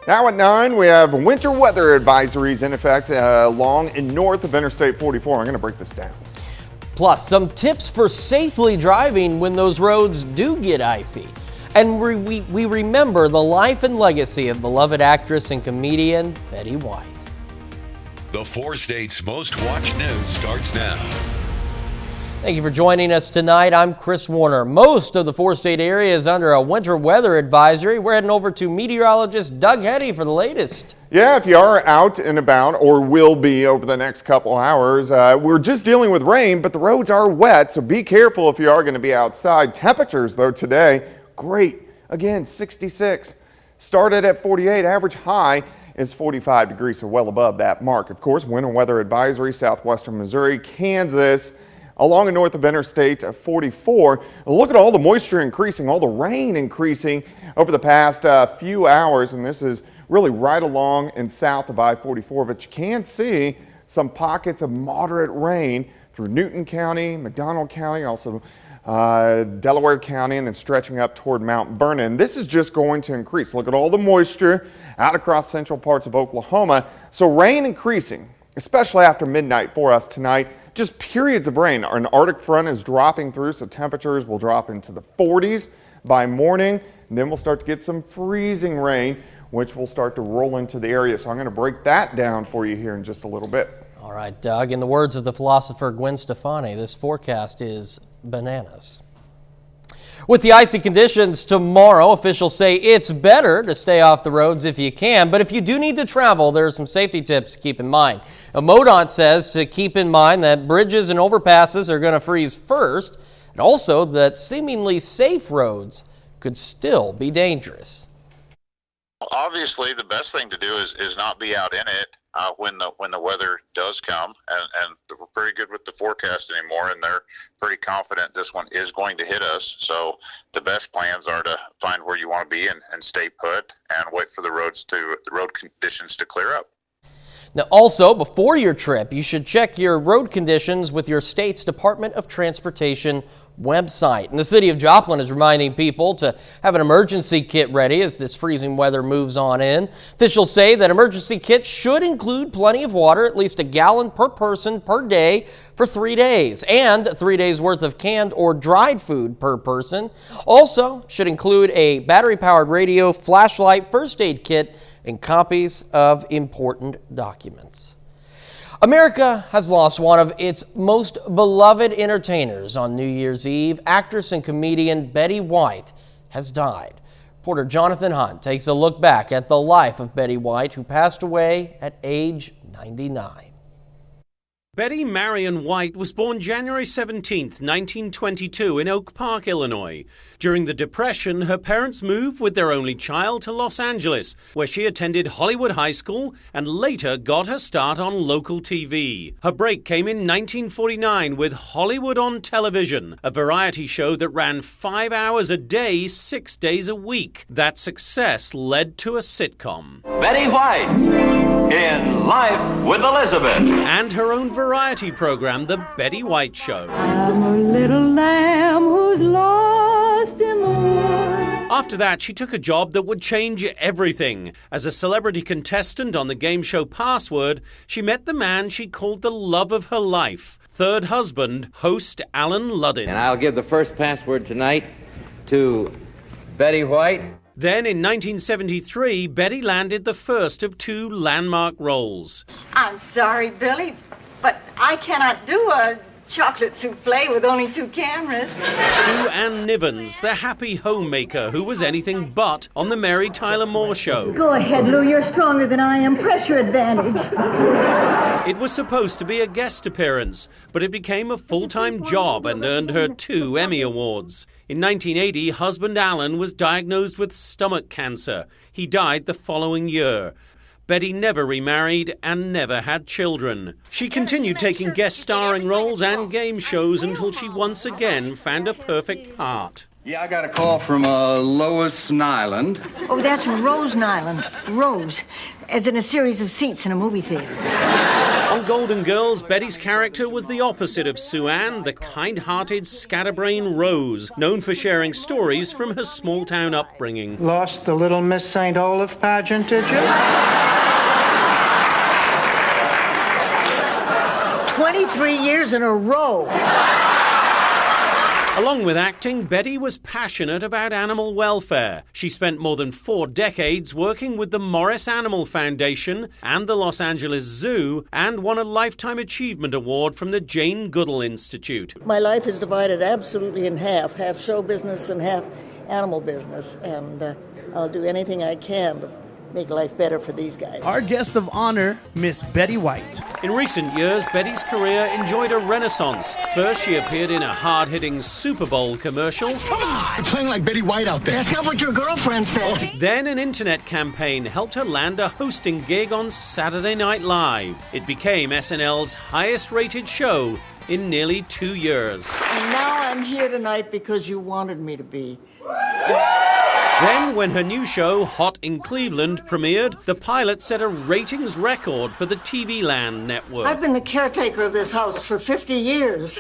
Now at 9, we have winter weather advisories in effect along and north of Interstate 44. I'm going to break this down. Plus, some tips for safely driving when those roads do get icy. And we remember the life and legacy of beloved actress and comedian Betty White. The 4 states' most watched news starts now. Thank you for joining us tonight. I'm Chris Warner. Most of the 4-state area is under a winter weather advisory. We're heading over to meteorologist Doug Heddy for the latest. Yeah, if you are out and about or will be over the next couple hours, we're just dealing with rain, but the roads are wet, so be careful if you are going to be outside. Temperatures, though, today, great. Again, 66. Started at 48. Average high is 45 degrees, so well above that mark. Of course, winter weather advisory, southwestern Missouri, Kansas, along and north of Interstate 44. Look at all the moisture increasing, all the rain increasing over the past few hours, and this is really right along and south of I-44, but you can see some pockets of moderate rain through Newton County, McDonald County, also Delaware County, and then stretching up toward Mount Vernon. This is just going to increase. Look at all the moisture out across central parts of Oklahoma. So rain increasing, especially after midnight for us tonight. Just periods of rain. An Arctic front is dropping through, so temperatures will drop into the 40s by morning. And then we'll start to get some freezing rain, which will start to roll into the area. So I'm going to break that down for you here in just a little bit. All right, Doug. In the words of the philosopher Gwen Stefani, this forecast is bananas. With the icy conditions tomorrow, officials say it's better to stay off the roads if you can, but if you do need to travel, there are some safety tips to keep in mind. Now, MoDOT says to keep in mind that bridges and overpasses are going to freeze first, and also that seemingly safe roads could still be dangerous. Obviously, the best thing to do is not be out in it when the weather does come, and we're pretty good with the forecast anymore, and they're pretty confident this one is going to hit us. So the best plans are to find where you want to be and stay put and wait for the road conditions to clear up. Now, also, before your trip, you should check your road conditions with your state's Department of Transportation website. And the city of Joplin is reminding people to have an emergency kit ready as this freezing weather moves on in. Officials say that emergency kits should include plenty of water, at least a gallon per person per day for 3 days, and 3 days worth of canned or dried food per person. Also, should include a battery-powered radio, flashlight, first aid kit, and copies of important documents. America has lost one of its most beloved entertainers on New Year's Eve. Actress and comedian Betty White has died. Reporter Jonathan Hunt takes a look back at the life of Betty White, who passed away at age 99. Betty Marion White was born January 17, 1922 in Oak Park, Illinois. During the Depression, her parents moved with their only child to Los Angeles, where she attended Hollywood High School and later got her start on local TV. Her break came in 1949 with Hollywood on Television, a variety show that ran 5 hours a day, 6 days a week. That success led to a sitcom. Betty White in Life with Elizabeth. And her own variety program, The Betty White Show. I'm a little lamb who's lost in the wood. After that, she took a job that would change everything. As a celebrity contestant on the game show Password, she met the man she called the love of her life, third husband, host Alan Luddin. And I'll give the first password tonight to Betty White. Then in 1973, Betty landed the first of 2 landmark roles. I'm sorry, Billy, but I cannot do a chocolate souffle with only 2 cameras. Sue Ann Nivens, the happy homemaker who was anything but on the Mary Tyler Moore Show. Go ahead, Lou. You're stronger than I am. Pressure advantage. It was supposed to be a guest appearance, but it became a full-time job and earned her 2 Emmy Awards. In 1980, husband Alan was diagnosed with stomach cancer. He died the following year. Betty never remarried and never had children. She continued taking guest starring roles and game shows until she once again found a perfect part. Yeah, I got a call from Lois Nyland. Oh, that's Rose Nyland. Rose, as in a series of seats in a movie theater. On Golden Girls, Betty's character was the opposite of Sue Ann, the kind-hearted, scatterbrain Rose, known for sharing stories from her small-town upbringing. Lost the Little Miss St. Olaf pageant, did you? 23 years in a row. Along with acting, Betty was passionate about animal welfare. She spent more than 4 decades working with the Morris Animal Foundation and the Los Angeles Zoo, and won a Lifetime Achievement Award from the Jane Goodall Institute. My life is divided absolutely in half show business and half animal business, and I'll do anything I can to make life better for these guys. Our guest of honor, Miss Betty White. In recent years, Betty's career enjoyed a renaissance. First, she appeared in a hard-hitting Super Bowl commercial. Come on! You're playing like Betty White out there. That's not what your girlfriend said. Then an internet campaign helped her land a hosting gig on Saturday Night Live. It became SNL's highest-rated show in nearly 2 years. And now I'm here tonight because you wanted me to be. Then, when her new show, Hot in Cleveland, premiered, the pilot set a ratings record for the TV Land network. I've been the caretaker of this house for 50 years,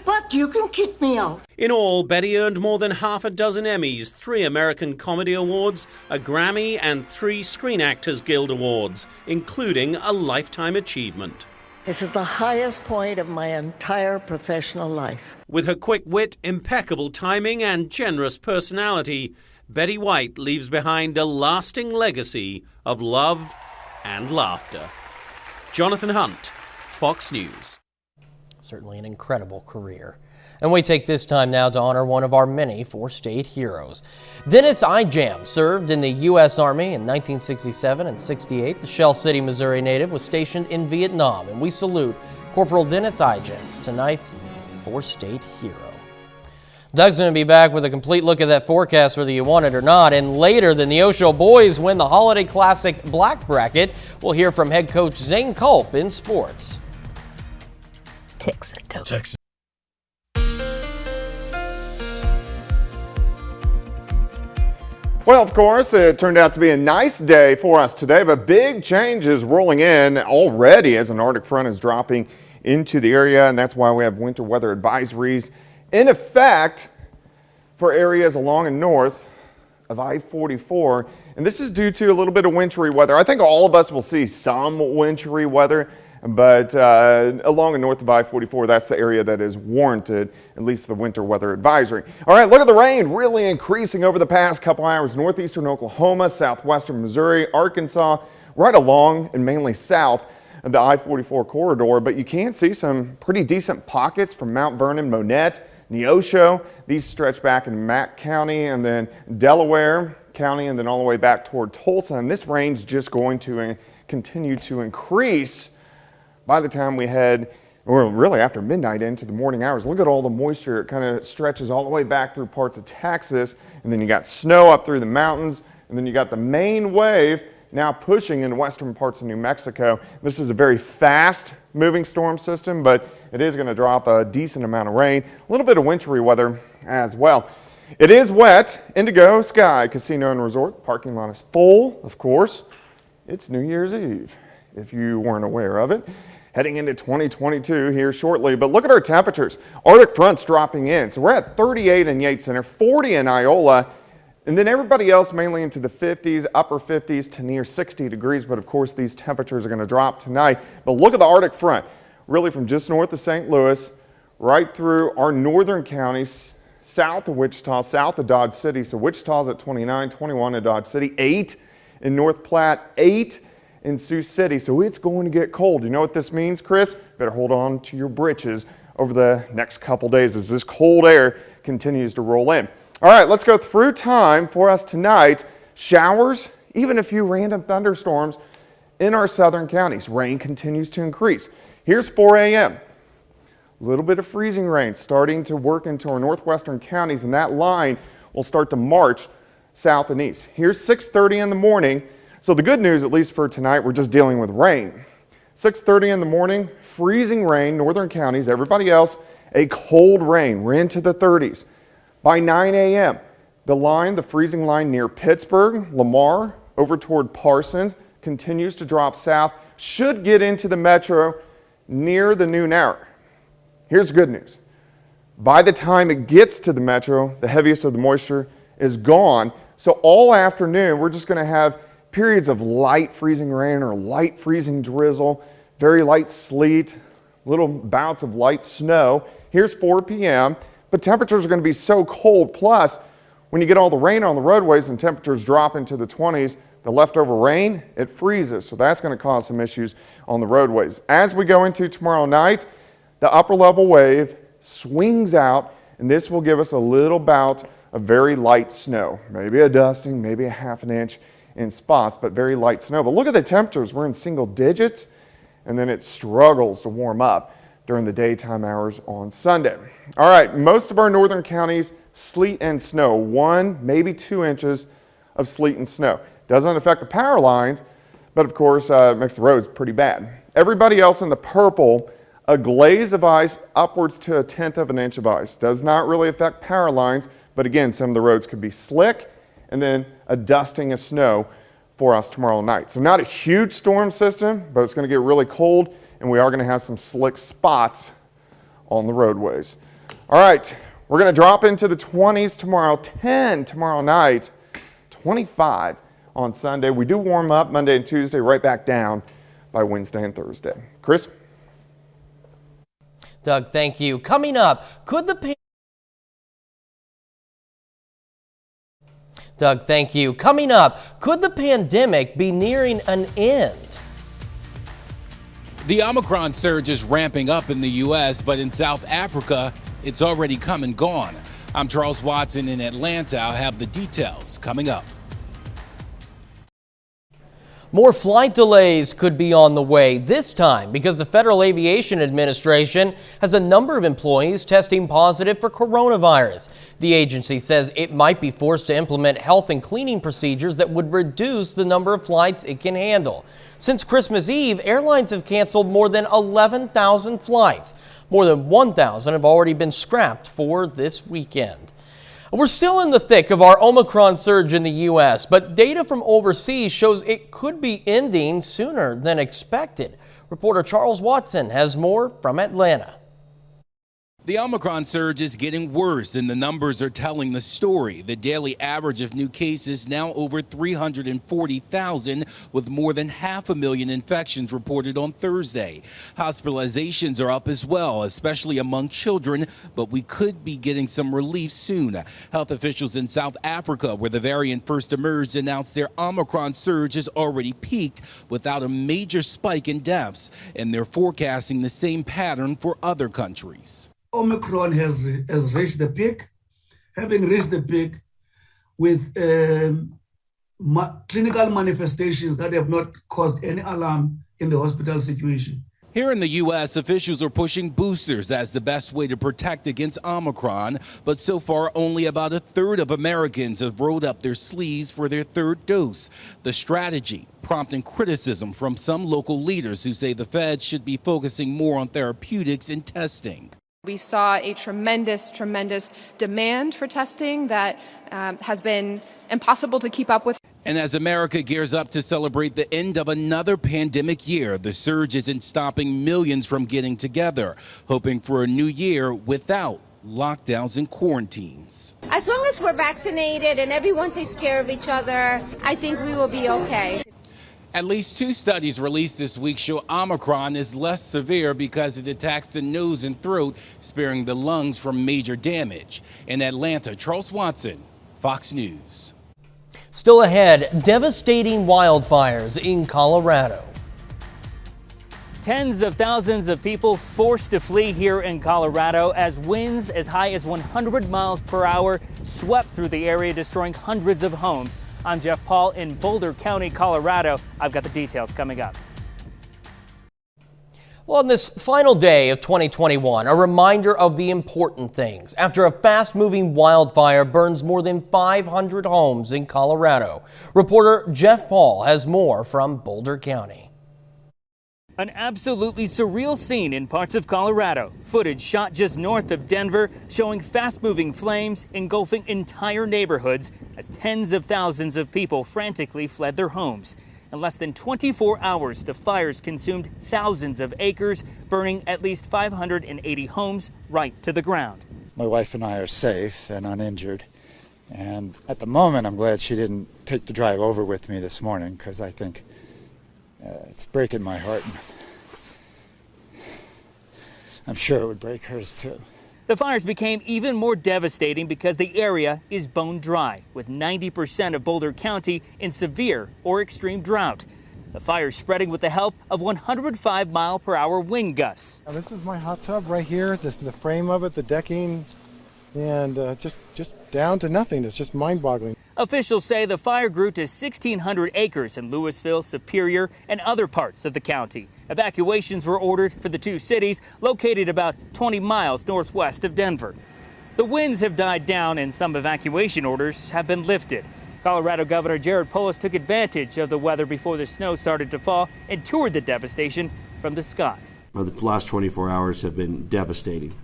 but you can kick me out. In all, Betty earned more than half a dozen Emmys, 3 American Comedy Awards, a Grammy, and 3 Screen Actors Guild Awards, including a Lifetime Achievement. This is the highest point of my entire professional life. With her quick wit, impeccable timing, and generous personality, Betty White leaves behind a lasting legacy of love and laughter. Jonathan Hunt, Fox News. Certainly an incredible career. And we take this time now to honor one of our many 4-state heroes. Dennis Ijam served in the U.S. Army in 1967 and 68. The Shell City, Missouri native was stationed in Vietnam, and we salute Corporal Dennis Ijams, tonight's 4-state hero. Doug's going to be back with a complete look at that forecast, whether you want it or not. And later, the Neosho boys win the Holiday Classic Black Bracket. We'll hear from head coach Zane Culp in sports. Texas. Well, of course, it turned out to be a nice day for us today, but big changes rolling in already as an Arctic front is dropping into the area, and that's why we have winter weather advisories in effect for areas along and north of I-44. And this is due to a little bit of wintry weather. I think all of us will see some wintry weather, but along and north of I-44, that's the area that is warranted, at least the winter weather advisory. All right, look at the rain really increasing over the past couple hours. Northeastern Oklahoma, southwestern Missouri, Arkansas, right along and mainly south of the I-44 corridor. But you can see some pretty decent pockets from Mount Vernon, Monette, Neosho. These stretch back in Mack County and then Delaware County and then all the way back toward Tulsa. And this rain's just going to continue to increase by the time we head, or really after midnight into the morning hours. Look at all the moisture. It kind of stretches all the way back through parts of Texas. And then you got snow up through the mountains. And then you got the main wave now pushing into western parts of New Mexico. This is a very fast moving storm system, but it is going to drop a decent amount of rain, a little bit of wintry weather as well. It is wet. Indigo Sky Casino and Resort parking lot is full, of course. It's New Year's Eve, if you weren't aware of it. Heading into 2022 here shortly, but look at our temperatures. Arctic fronts dropping in. So we're at 38 in Yates Center, 40 in Iola, and then everybody else mainly into the 50s, upper 50s to near 60 degrees. But of course, these temperatures are going to drop tonight. But look at the Arctic front, really from just north of St. Louis, right through our northern counties, south of Wichita, south of Dodge City. So Wichita's at 29, 21 in Dodge City, 8 in North Platte, 8 in Sioux City. So it's going to get cold. You know what this means, Chris? Better hold on to your britches over the next couple days as this cold air continues to roll in. All right, let's go through time for us tonight. Showers, even a few random thunderstorms in our southern counties. Rain continues to increase. Here's 4 a.m. A little bit of freezing rain starting to work into our northwestern counties, and that line will start to march south and east. Here's 6:30 in the morning. So the good news, at least for tonight, we're just dealing with rain. 6:30 in the morning, freezing rain, northern counties. Everybody else, a cold rain. We're into the 30s. By 9 a.m., the freezing line near Pittsburgh, Lamar, over toward Parsons, continues to drop south, should get into the metro near the noon hour. Here's good news. By the time it gets to the metro, the heaviest of the moisture is gone. So all afternoon, we're just going to have periods of light freezing rain or light freezing drizzle, very light sleet, little bouts of light snow. Here's 4 p.m., but temperatures are going to be so cold. Plus, when you get all the rain on the roadways and temperatures drop into the 20s, the leftover rain, it freezes. So that's going to cause some issues on the roadways. As we go into tomorrow night, the upper level wave swings out, and this will give us a little bout of very light snow. Maybe a dusting, maybe a ½ inch in spots, but very light snow. But look at the temperatures. We're in single digits, and then it struggles to warm up during the daytime hours on Sunday. All right, most of our northern counties, sleet and snow, 1, maybe 2 inches of sleet and snow. Doesn't affect the power lines, but of course it makes the roads pretty bad. Everybody else in the purple, a glaze of ice upwards to 1/10 inch of ice. Does not really affect power lines, but again, some of the roads could be slick, and then a dusting of snow for us tomorrow night. So not a huge storm system, but it's going to get really cold, and we are going to have some slick spots on the roadways. All right, we're going to drop into the 20s tomorrow, 10 tomorrow night, 25 on Sunday. We do warm up Monday and Tuesday, right back down by Wednesday and Thursday. Chris? Doug, thank you. Coming up, could the pandemic be nearing an end? The Omicron surge is ramping up in the U.S., but in South Africa, it's already come and gone. I'm Charles Watson in Atlanta. I'll have the details coming up. More flight delays could be on the way this time because the Federal Aviation Administration has a number of employees testing positive for coronavirus. The agency says it might be forced to implement health and cleaning procedures that would reduce the number of flights it can handle. Since Christmas Eve, airlines have canceled more than 11,000 flights. More than 1,000 have already been scrapped for this weekend. We're still in the thick of our Omicron surge in the U.S., but data from overseas shows it could be ending sooner than expected. Reporter Charles Watson has more from Atlanta. The Omicron surge is getting worse, and the numbers are telling the story. The daily average of new cases now over 340,000, with more than 500,000 infections reported on Thursday. Hospitalizations are up as well, especially among children, but we could be getting some relief soon. Health officials in South Africa, where the variant first emerged, announced their Omicron surge has already peaked without a major spike in deaths, and they're forecasting the same pattern for other countries. Omicron has reached the peak, having reached the peak with clinical manifestations that have not caused any alarm in the hospital situation. Here in the U.S., officials are pushing boosters as the best way to protect against Omicron, but so far only about 1/3 of Americans have rolled up their sleeves for their 3rd dose. The strategy prompting criticism from some local leaders who say the feds should be focusing more on therapeutics and testing. We saw a tremendous demand for testing that has been impossible to keep up with. And as America gears up to celebrate the end of another pandemic year, the surge isn't stopping millions from getting together, hoping for a new year without lockdowns and quarantines. As long as we're vaccinated and everyone takes care of each other, I think we will be okay. At least 2 studies released this week show Omicron is less severe because it attacks the nose and throat, sparing the lungs from major damage. In Atlanta, Charles Watson, Fox News. Still ahead, devastating wildfires in Colorado. Tens of thousands of people forced to flee here in Colorado as winds as high as 100 miles per hour swept through the area, destroying hundreds of homes. I'm Jeff Paul in Boulder County, Colorado. I've got the details coming up. Well, on this final day of 2021, a reminder of the important things after a fast-moving wildfire burns more than 500 homes in Colorado. Reporter Jeff Paul has more from Boulder County. An absolutely surreal scene in parts of Colorado. Footage shot just north of Denver showing fast-moving flames engulfing entire neighborhoods as tens of thousands of people frantically fled their homes. In less than 24 hours, the fires consumed thousands of acres, burning at least 580 homes right to the ground. My wife and I are safe and uninjured. And at the moment, I'm glad she didn't take the drive over with me this morning, because I think it's breaking my heart. I'm sure it would break hers too. The fires became even more devastating because the area is bone dry, with 90% of Boulder County in severe or extreme drought. The fire spreading with the help of 105-mile-per-hour wind gusts. This is my hot tub right here. This is the frame of it, the decking, and just down to nothing. It's just mind-boggling. Officials say the fire grew to 1,600 acres in Louisville, Superior, and other parts of the county. Evacuations were ordered for the two cities located about 20 miles northwest of Denver. The winds have died down and some evacuation orders have been lifted. Colorado Governor Jared Polis took advantage of the weather before the snow started to fall and toured the devastation from the sky. The last 24 hours have been devastating.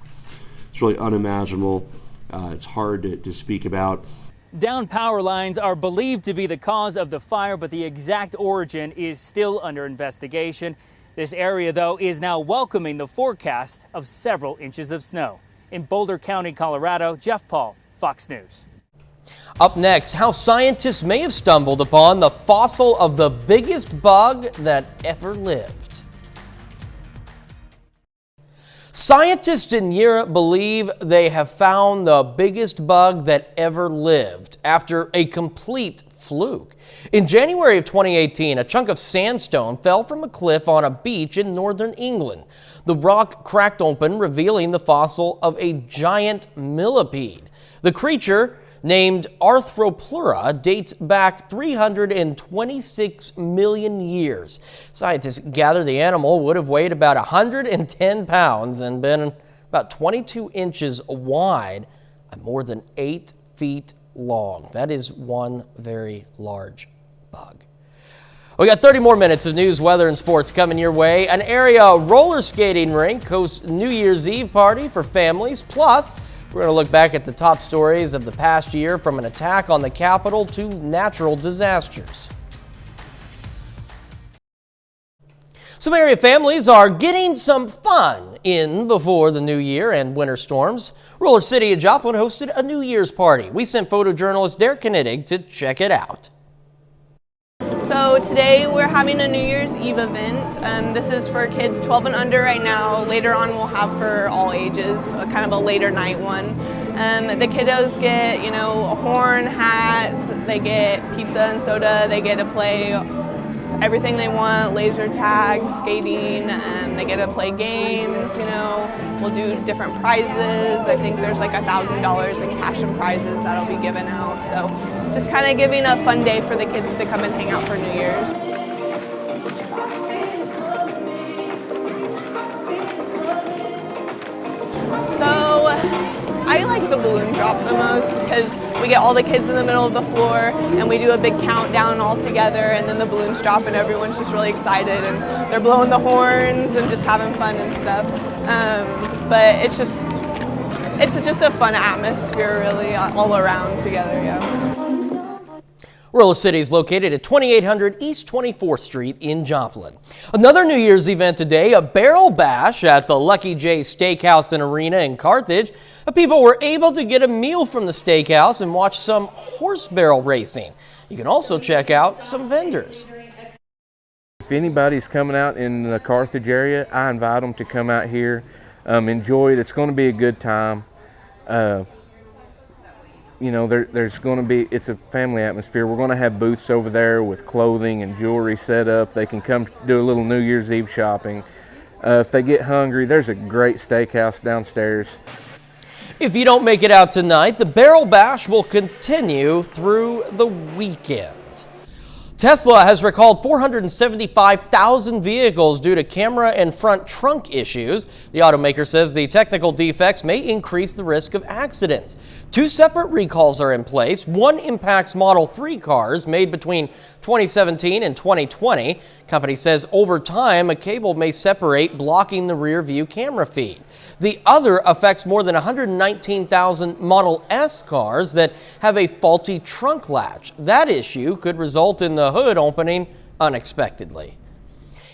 It's really unimaginable. It's hard to speak about. Down power lines are believed to be the cause of the fire, but the exact origin is still under investigation. This area, though, is now welcoming the forecast of several inches of snow. In Boulder County, Colorado, Jeff Paul, Fox News. Up next, how scientists may have stumbled upon the fossil of the biggest bug that ever lived. Scientists in Europe believe they have found the biggest bug that ever lived after a complete fluke. In January of 2018, a chunk of sandstone fell from a cliff on a beach in northern England. The rock cracked open, revealing the fossil of a giant millipede. The creature, named Arthropleura, dates back 326 million years. Scientists gather the animal would have weighed about 110 pounds and been about 22 inches wide and more than 8 feet long. That is one very large bug. We got 30 more minutes of news, weather, and sports coming your way. An area roller skating rink hosts New Year's Eve party for families. Plus, we're going to look back at the top stories of the past year, from an attack on the Capitol to natural disasters. Some area families are getting some fun in before the new year and winter storms. Ruler City of Joplin hosted a New Year's party. We sent photojournalist Derek Knidig to check it out. So today we're having a New Year's Eve event. This is for kids 12 and under right now. Later on we'll have for all ages, kind of a later night one. The kiddos get, a horn, hats, they get pizza and soda, they get to play everything they want, laser tag, skating, they get to play games, We'll do different prizes. I think there's like $1,000 in cash and prizes that'll be given out. So just kind of giving a fun day for the kids to come and hang out for New Year's. So I like the balloon drop the most because we get all the kids in the middle of the floor and we do a big countdown all together, and then the balloons drop and everyone's just really excited and they're blowing the horns and just having fun and stuff. But it's just a fun atmosphere really all around together, yeah. Ruler City is located at 2800 East 24th Street in Joplin. Another New Year's event today, a barrel bash at the Lucky J Steakhouse and Arena in Carthage. The people were able to get a meal from the steakhouse and watch some horse barrel racing. You can also check out some vendors. If anybody's coming out in the Carthage area, I invite them to come out here, enjoy it. It's going to be a good time. There's going to be, it's a family atmosphere. We're going to have booths over there with clothing and jewelry set up. They can come do a little New Year's Eve shopping. If they get hungry, there's a great steakhouse downstairs. If you don't make it out tonight, the barrel bash will continue through the weekend. Tesla has recalled 475,000 vehicles due to camera and front trunk issues. The automaker says the technical defects may increase the risk of accidents. 2 separate recalls are in place. One impacts Model 3 cars made between 2017 and 2020. Company says over time, a cable may separate, blocking the rear view camera feed. The other affects more than 119,000 Model S cars that have a faulty trunk latch. That issue could result in the hood opening unexpectedly.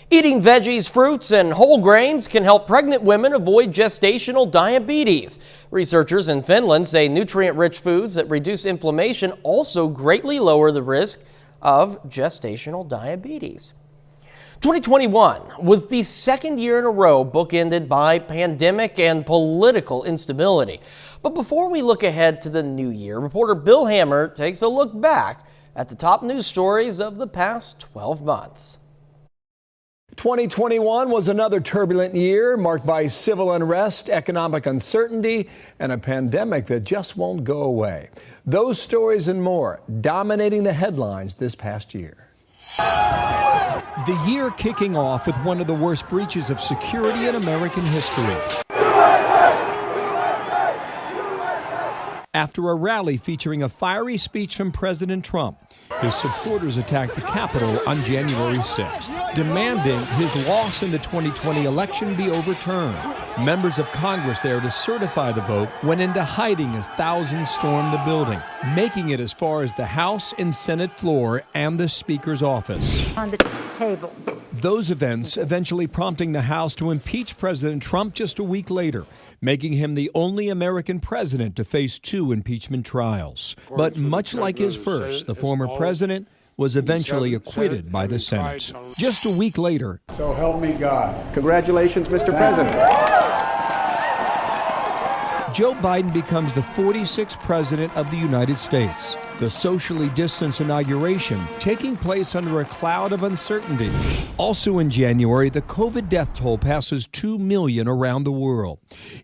Eating veggies, fruits, and whole grains can help pregnant women avoid gestational diabetes. Researchers in Finland say nutrient-rich foods that reduce inflammation also greatly lower the risk of gestational diabetes. 2021 was the second year in a row bookended by pandemic and political instability. But before we look ahead to the new year, reporter Bill Hammer takes a look back at the top news stories of the past 12 months. 2021 was another turbulent year marked by civil unrest, economic uncertainty, and a pandemic that just won't go away. Those stories and more dominating the headlines this past year. The year kicking off with one of the worst breaches of security in American history. After a rally featuring a fiery speech from President Trump, his supporters attacked the Capitol on January 6th, demanding his loss in the 2020 election be overturned. Members of Congress there to certify the vote went into hiding as thousands stormed the building, making it as far as the House and Senate floor and the Speaker's office. On the table. Those events eventually prompting the House to impeach President Trump just a week later, making him the only American president to face 2 impeachment trials. But much like his first, the former president was eventually acquitted by the Senate. Just a week later. So help me God. Congratulations, Mr. President. Joe Biden becomes the 46th president of the United States. The socially distanced inauguration taking place under a cloud of uncertainty. Also in January, the COVID death toll passes 2 million around the world.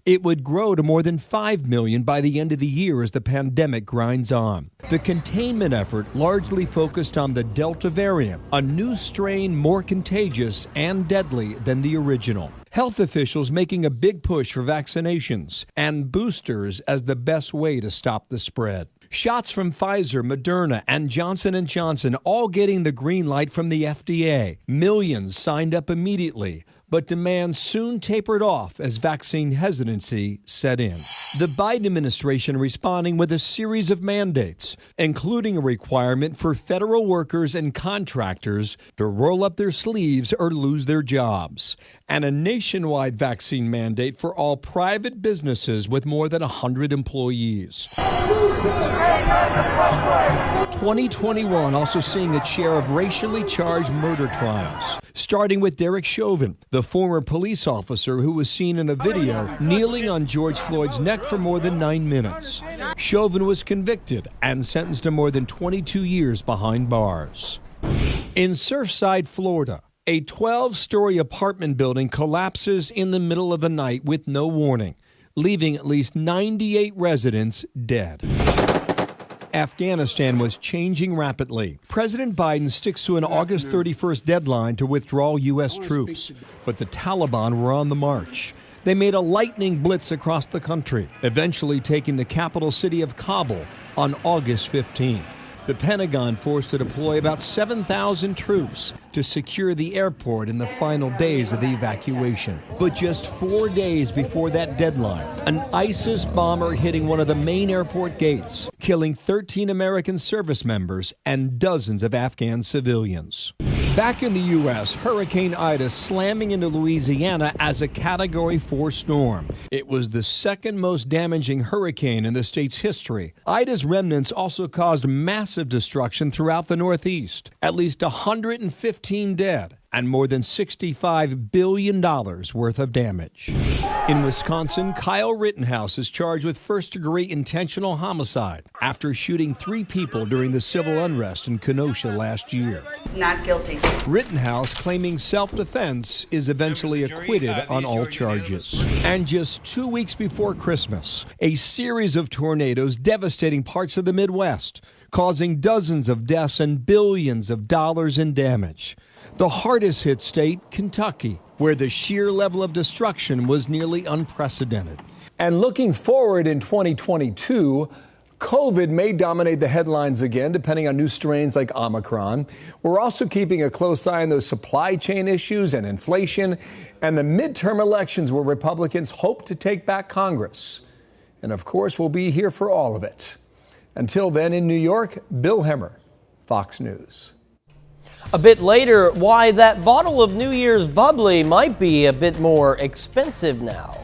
It would grow to more than 5 million by the end of the year as the pandemic grinds on. The containment effort largely focused on the Delta variant, a new strain more contagious and deadly than the original. Health officials making a big push for vaccinations and boosters as the best way to stop the spread. Shots from Pfizer, Moderna, and Johnson & Johnson all getting the green light from the FDA. Millions signed up immediately, but demand soon tapered off as vaccine hesitancy set in. The Biden administration responding with a series of mandates, including a requirement for federal workers and contractors to roll up their sleeves or lose their jobs, and a nationwide vaccine mandate for all private businesses with more than 100 employees. 2021 also seeing its share of racially charged murder trials, starting with Derek Chauvin, the former police officer who was seen in a video kneeling on George Floyd's neck for more than 9 minutes. Chauvin was convicted and sentenced to more than 22 years behind bars. In Surfside, Florida, a 12-story apartment building collapses in the middle of the night with no warning, leaving at least 98 residents dead. Afghanistan was changing rapidly. President Biden sticks to an August 31st deadline to withdraw U.S. troops, but the Taliban were on the march. They made a lightning blitz across the country, eventually taking the capital city of Kabul on August 15th. The Pentagon forced to deploy about 7,000 troops to secure the airport in the final days of the evacuation. But just 4 days before that deadline, an ISIS bomber hitting one of the main airport gates, killing 13 American service members and dozens of Afghan civilians. Back in the U.S., Hurricane Ida slamming into Louisiana as a Category 4 storm. It was the second most damaging hurricane in the state's history. Ida's remnants also caused massive destruction throughout the Northeast. At least 115 dead and more than $65 billion worth of damage. In Wisconsin, Kyle Rittenhouse is charged with first-degree intentional homicide after shooting 3 people during the civil unrest in Kenosha last year. Not guilty. Rittenhouse claiming self-defense is eventually acquitted on all charges. And just 2 weeks before Christmas, a series of tornadoes devastating parts of the Midwest, causing dozens of deaths and billions of dollars in damage. The hardest hit state, Kentucky, where the sheer level of destruction was nearly unprecedented. And looking forward in 2022, COVID may dominate the headlines again, depending on new strains like Omicron. We're also keeping a close eye on those supply chain issues and inflation and the midterm elections where Republicans hope to take back Congress. And of course, we'll be here for all of it. Until then, in New York, Bill Hemmer, Fox News. A bit later, why that bottle of New Year's bubbly might be a bit more expensive now.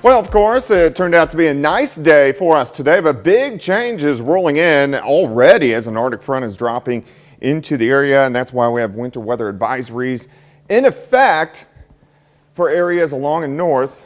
Well, of course, it turned out to be a nice day for us today, but big changes rolling in already as an Arctic front is dropping into the area, and that's why we have winter weather advisories in effect for areas along and north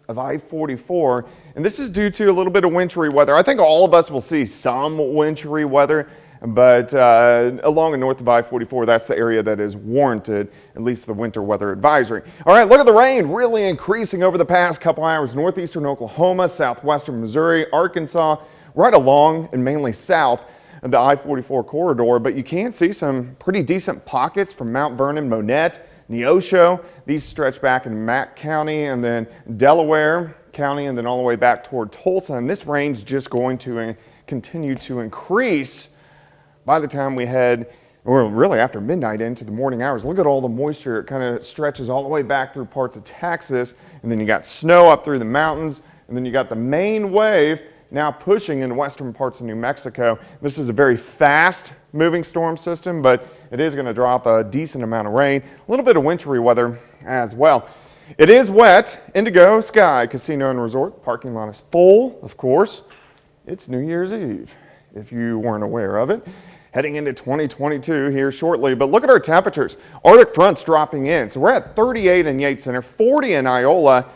of I-44. And this is due to a little bit of wintry weather. I think all of us will see some wintry weather, but along and north of I-44, that's the area that is warranted, at least the winter weather advisory. All right, look at the rain really increasing over the past couple hours. Northeastern Oklahoma, southwestern Missouri, Arkansas, right along and mainly south of the I-44 corridor. But you can see some pretty decent pockets from Mount Vernon, Monette, Neosho. These stretch back in Mack County and then Delaware County and then all the way back toward Tulsa. And this rain's just going to continue to increase by the time we head, or really after midnight into the morning hours. Look at all the moisture. It kind of stretches all the way back through parts of Texas, and then you got snow up through the mountains, and then you got the main wave now pushing in western parts of New Mexico. This is a very fast moving storm system, but it is going to drop a decent amount of rain, a little bit of wintry weather as well. It is wet. Indigo Sky Casino and Resort parking lot is full, of course. It's New Year's Eve, if you weren't aware of it. Heading into 2022 here shortly, but look at our temperatures. Arctic fronts dropping in. So we're at 38 in Yates Center, 40 in Iola,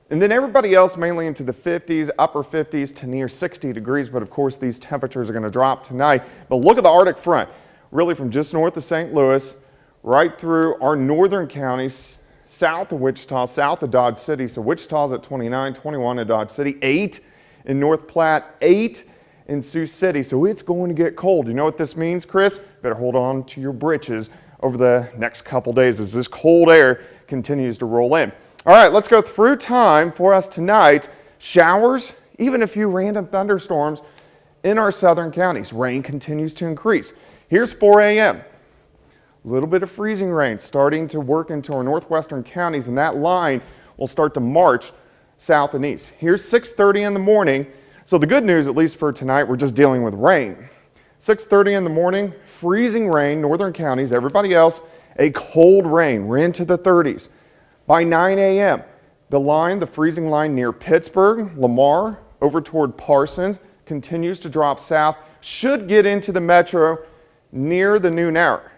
and then everybody else mainly into the 50s, upper 50s to near 60 degrees. But of course, these temperatures are going to drop tonight. But look at the Arctic front, really from just north of St. Louis, right through our northern counties, south of Wichita, south of Dodge City. So Wichita's at 29, 21 in Dodge City, 8 in North Platte, 8 in Sioux City. So it's going to get cold. You know what this means, Chris? Better hold on to your britches over the next couple days as this cold air continues to roll in. All right, let's go through time for us tonight. Showers, even a few random thunderstorms in our southern counties. Rain continues to increase. Here's 4 a.m. A little bit of freezing rain starting to work into our northwestern counties, and that line will start to march south and east. Here's 6:30 in the morning. So the good news, at least for tonight, we're just dealing with rain. 6:30 in the morning, freezing rain, northern counties. Everybody else, a cold rain. We're into the 30s. By 9 a.m., the freezing line near Pittsburgh, Lamar, over toward Parsons, continues to drop south, should get into the metro near the noon hour.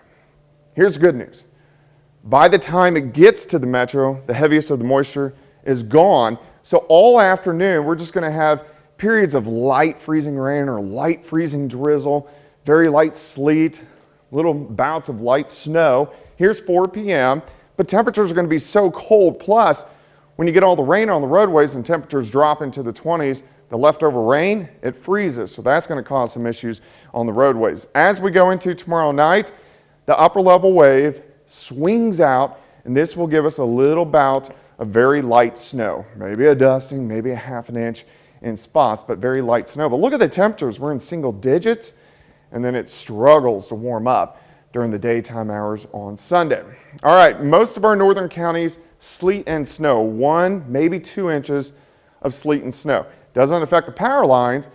Here's good news. By the time it gets to the metro, the heaviest of the moisture is gone. So all afternoon, we're just going to have periods of light freezing rain or light freezing drizzle, very light sleet, little bouts of light snow. Here's 4 p.m., but temperatures are going to be so cold. Plus, when you get all the rain on the roadways and temperatures drop into the 20s, the leftover rain, it freezes. So that's going to cause some issues on the roadways. As we go into tomorrow night, the upper level wave swings out, and this will give us a little bout of very light snow, maybe a dusting, maybe a half an inch in spots, but very light snow. But look at the temperatures. We're in single digits, and then it struggles to warm up during the daytime hours on Sunday. All right, most of our northern counties, sleet and snow, 1, maybe 2 inches of sleet and snow. Doesn't affect the power lines,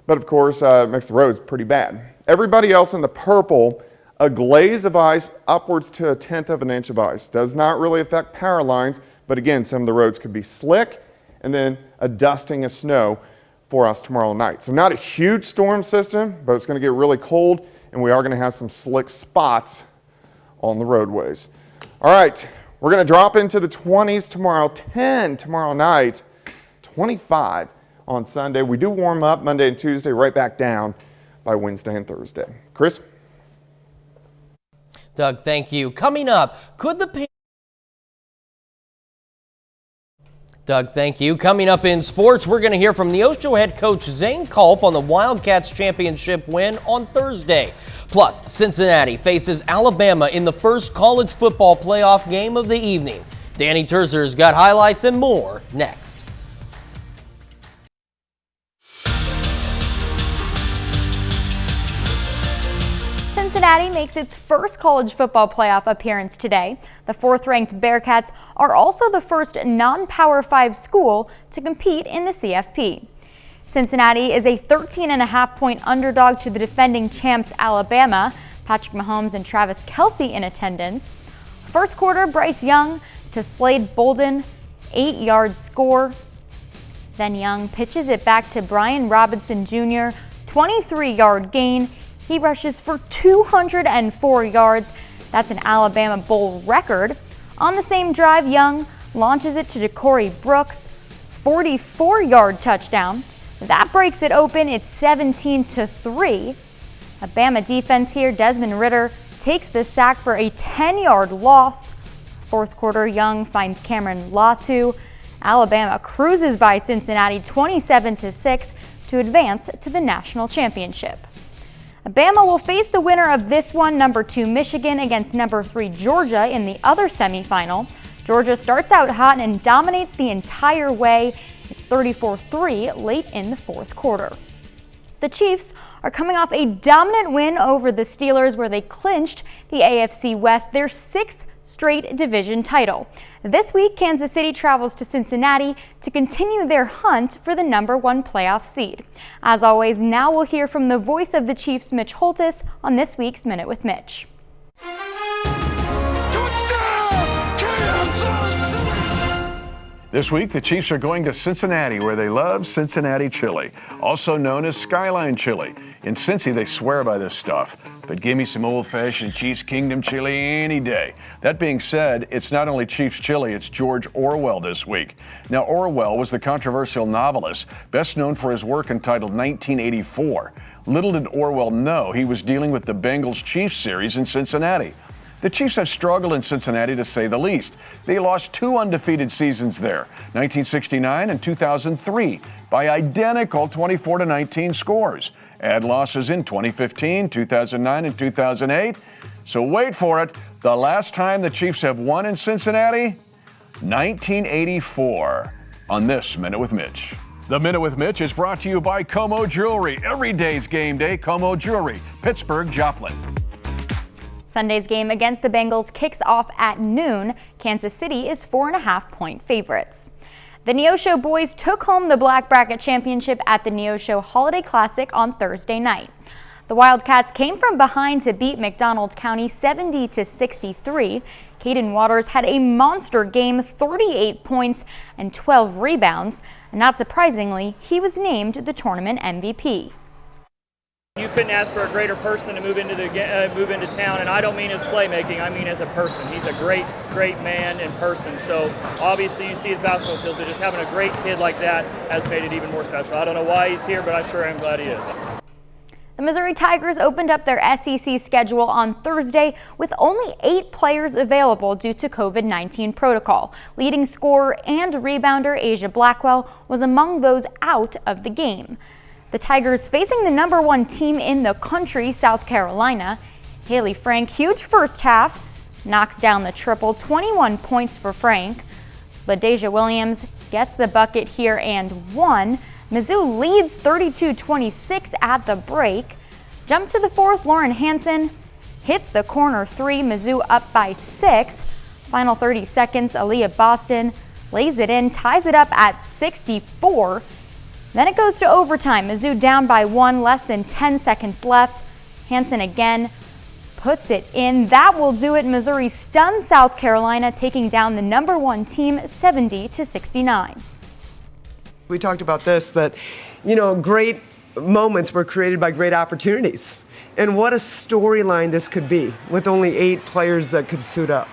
but of course, it makes the roads pretty bad. Everybody else in the purple, a glaze of ice upwards to 1/10 of an inch of ice. Does not really affect power lines, but again, some of the roads could be slick, and then a dusting of snow for us tomorrow night. So not a huge storm system, but it's going to get really cold, and we are going to have some slick spots on the roadways. All right, we're going to drop into the 20s tomorrow, 10 tomorrow night, 25 on Sunday. We do warm up Monday and Tuesday, right back down by Wednesday and Thursday. Chris? Doug, thank you. Coming up, Doug, thank you. Coming up in sports, we're going to hear from Neosho head coach Zane Culp on the Wildcats championship win on Thursday. Plus, Cincinnati faces Alabama in the first college football playoff game of the evening. Danny Terzer's got highlights and more next. Cincinnati makes its first college football playoff appearance today. The 4th-ranked Bearcats are also the first non-Power 5 school to compete in the CFP. Cincinnati is a 13.5-point underdog to the defending champs Alabama. Patrick Mahomes and Travis Kelce in attendance. First quarter, Bryce Young to Slade Bolden, 8-yard score. Then Young pitches it back to Brian Robinson Jr., 23-yard gain. He rushes for 204 yards. That's an Alabama Bowl record. On the same drive, Young launches it to Ja'Cory Brooks, 44-yard touchdown. That breaks it open. It's 17-3. A Bama defense here. Desmond Ridder takes the sack for a 10-yard loss. Fourth quarter, Young finds Cameron Latu. Alabama cruises by Cincinnati 27-6 to advance to the national championship. Bama will face the winner of this one, number 2 Michigan against number 3 Georgia in the other semifinal. Georgia starts out hot and dominates the entire way. It's 34-3 late in the fourth quarter. The Chiefs are coming off a dominant win over the Steelers where they clinched the AFC West, their 6th straight division title. This week, Kansas City travels to Cincinnati to continue their hunt for the number 1 playoff seed. As always, now we'll hear from the voice of the Chiefs, Mitch Holthus, on this week's Minute with Mitch. This week, the Chiefs are going to Cincinnati, where they love Cincinnati chili, also known as Skyline chili. In Cincy, they swear by this stuff, but give me some old-fashioned Chiefs Kingdom chili any day. That being said, it's not only Chiefs chili, it's George Orwell this week. Now, Orwell was the controversial novelist, best known for his work entitled 1984. Little did Orwell know he was dealing with the Bengals Chiefs series in Cincinnati. The Chiefs have struggled in Cincinnati, to say the least. They lost 2 undefeated seasons there, 1969 and 2003, by identical 24-19 scores. Add losses in 2015, 2009, and 2008. So wait for it, the last time the Chiefs have won in Cincinnati? 1984. On this Minute with Mitch. The Minute with Mitch is brought to you by Como Jewelry. Every day's game day, Como Jewelry, Pittsburgh, Joplin. Sunday's game against the Bengals kicks off at noon. Kansas City is 4.5-point favorites. The Neosho boys took home the Black Bracket Championship at the Neosho Holiday Classic on Thursday night. The Wildcats came from behind to beat McDonald County 70-63. Caden Waters had a monster game, 38 points and 12 rebounds. And not surprisingly, he was named the tournament MVP. You couldn't ask for a greater person to move into town, and I don't mean his playmaking, I mean as a person. He's a great man in person. So obviously you see his basketball skills, but just having a great kid like that has made it even more special. I don't know why he's here, but I sure am glad he is. The Missouri Tigers opened up their SEC schedule on Thursday with only 8 players available due to COVID-19 protocol. Leading scorer and rebounder Asia Blackwell was among those out of the game. The Tigers facing the number 1 team in the country, South Carolina. Haley Frank, huge first half, knocks down the triple, 21 points for Frank. LaDasia Williams gets the bucket here and 1. Mizzou leads 32-26 at the break. Jump to the fourth, Lauren Hansen hits the corner 3. Mizzou up by 6. Final 30 seconds, Aaliyah Boston lays it in, ties it up at 64. Then it goes to overtime. Mizzou down by 1, less than 10 seconds left. Hansen again puts it in. That will do it. Missouri stuns South Carolina, taking down the number 1 team 70-69. We talked about this, that, great moments were created by great opportunities. And what a storyline this could be with only 8 players that could suit up.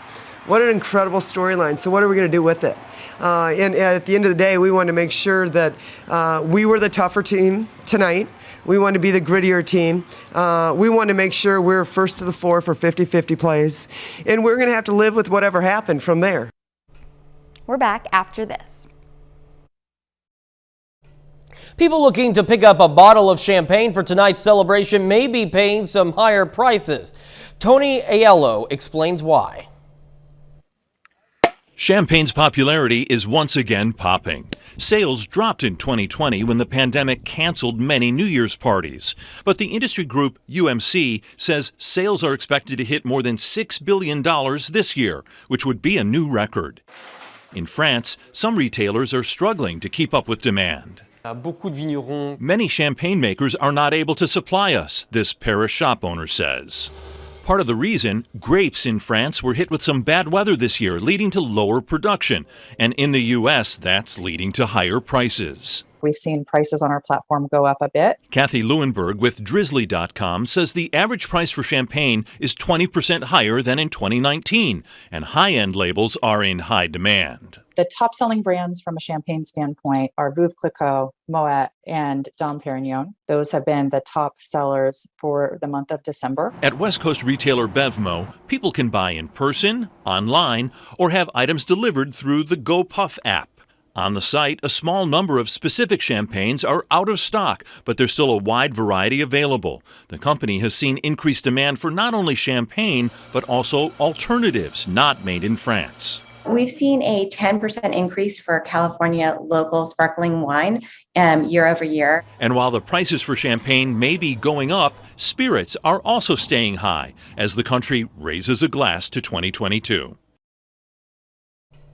What an incredible storyline. So what are we going to do with it? And at the end of the day, we want to make sure that we were the tougher team tonight. We want to be the grittier team. We want to make sure we're first to the floor for 50-50 plays. And we're going to have to live with whatever happened from there. We're back after this. People looking to pick up a bottle of champagne for tonight's celebration may be paying some higher prices. Tony Aiello explains why. Champagne's popularity is once again popping. Sales dropped in 2020 when the pandemic canceled many New Year's parties. But the industry group UMC says sales are expected to hit more than $6 billion this year, which would be a new record. In France, some retailers are struggling to keep up with demand. Many champagne makers are not able to supply us, this Paris shop owner says. Part of the reason, grapes in France were hit with some bad weather this year, leading to lower production. And in the U.S., that's leading to higher prices. We've seen prices on our platform go up a bit. Kathy Lewinberg with Drizzly.com says the average price for champagne is 20% higher than in 2019, and high-end labels are in high demand. The top-selling brands from a champagne standpoint are Veuve Clicquot, Moet, and Dom Perignon. Those have been the top sellers for the month of December. At West Coast retailer Bevmo, people can buy in person, online, or have items delivered through the GoPuff app. On the site, a small number of specific champagnes are out of stock, but there's still a wide variety available. The company has seen increased demand for not only champagne, but also alternatives not made in France. We've seen a 10% increase for California local sparkling wine year over year. And while the prices for champagne may be going up, spirits are also staying high as the country raises a glass to 2022.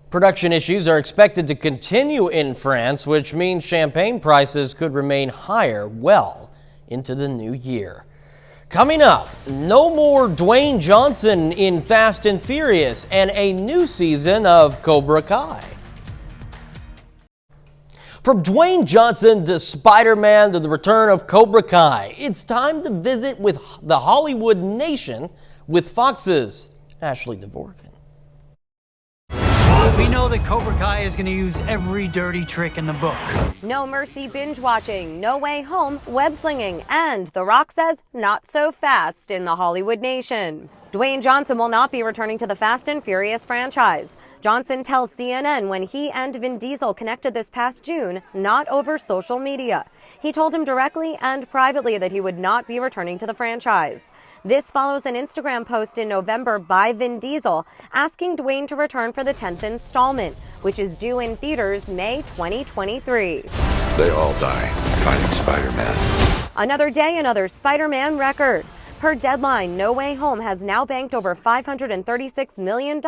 Production issues are expected to continue in France, which means champagne prices could remain higher well into the new year. Coming up, no more Dwayne Johnson in Fast and Furious and a new season of Cobra Kai. From Dwayne Johnson to Spider-Man to the return of Cobra Kai, it's time to visit with the Hollywood nation with Fox's Ashley Dvorkin. We know that Cobra Kai is going to use every dirty trick in the book. No mercy binge watching, no way home web slinging, and The Rock says not so fast in the Hollywood nation. Dwayne Johnson will not be returning to the Fast and Furious franchise. Johnson tells CNN when he and Vin Diesel connected this past June, not over social media. He told him directly and privately that he would not be returning to the franchise. This follows an Instagram post in November by Vin Diesel asking Dwayne to return for the 10th installment, which is due in theaters May 2023. They all die fighting Spider-Man. Another day, another Spider-Man record. Per Deadline, No Way Home has now banked over $536 million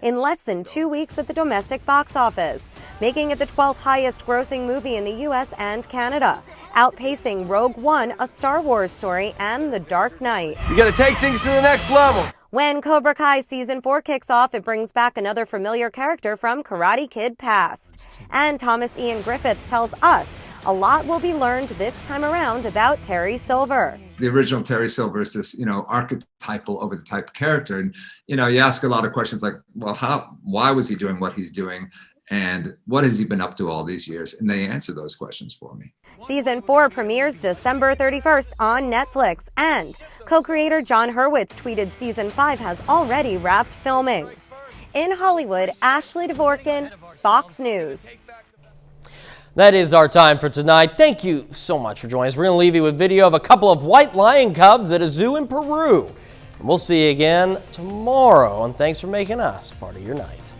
in less than 2 weeks at the domestic box office, making it the 12th highest grossing movie in the U.S. and Canada, outpacing Rogue One, A Star Wars Story, and The Dark Knight. You gotta take things to the next level. When Cobra Kai Season 4 kicks off, it brings back another familiar character from Karate Kid past. And Thomas Ian Griffith tells us a lot will be learned this time around about Terry Silver. The original Terry Silver is this, archetypal over the type character. And, you ask a lot of questions like, well, why was he doing what he's doing? And what has he been up to all these years? And they answer those questions for me. Season 4 premieres December 31st on Netflix. And co-creator John Hurwitz tweeted Season 5 has already wrapped filming. In Hollywood, Ashley Dvorkin, Fox News. That is our time for tonight. Thank you so much for joining us. We're going to leave you with video of a couple of white lion cubs at a zoo in Peru. And we'll see you again tomorrow. And thanks for making us part of your night.